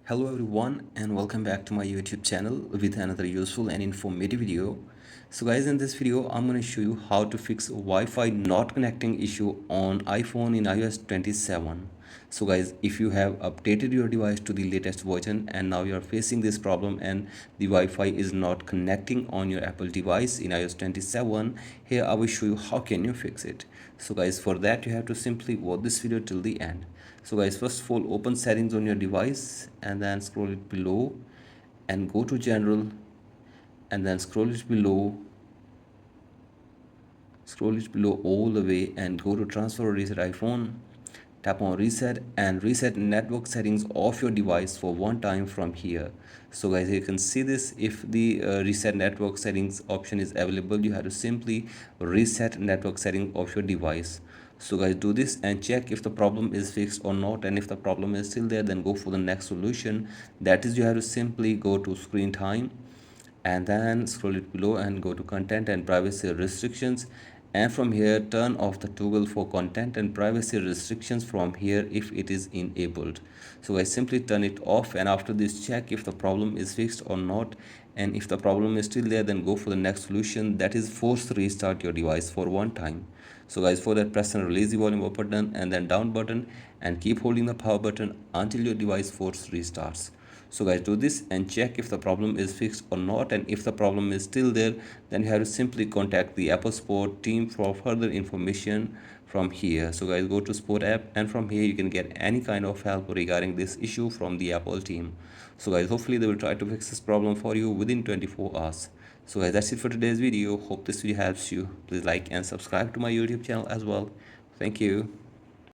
Hello everyone and welcome back to my YouTube channel with another useful and informative video. So guys, in this video I'm going to show you how to fix Wi-Fi not connecting issue on iPhone in iOS 27. So guys, if you have updated your device to the latest version and now you are facing this problem and the Wi-Fi is not connecting on your Apple device in iOS 27, here I will show you how can you fix it. So guys, for that you have to simply watch this video till the end. So guys, first of all, open settings on your device and then scroll it below and go to general and then scroll it below all the way and go to transfer or reset iPhone. Tap on reset and reset network settings of your device for one time from here. So guys, you can see this. If the reset network settings option is available, you have to simply reset network setting of your device. So guys, do this and check if the problem is fixed or not, and if the problem is still there, then go for the next solution. That is, you have to simply go to screen time and then scroll it below and go to content and privacy restrictions, and from here turn off the toggle for content and privacy restrictions from here if it is enabled. So I simply turn it off, and after this check if the problem is fixed or not, and if the problem is still there, then go for the next solution, that is force restart your device for one time. So guys, for that press and release the volume up button and then down button and keep holding the power button until your device force restarts. So guys, do this and check if the problem is fixed or not, and if the problem is still there, then you have to simply contact the Apple Support team for further information from here. So guys, go to Support app, and from here you can get any kind of help regarding this issue from the Apple team. So guys, hopefully they will try to fix this problem for you within 24 hours. So guys, that's it for today's video. Hope this video helps you. Please like and subscribe to my YouTube channel as well. Thank you.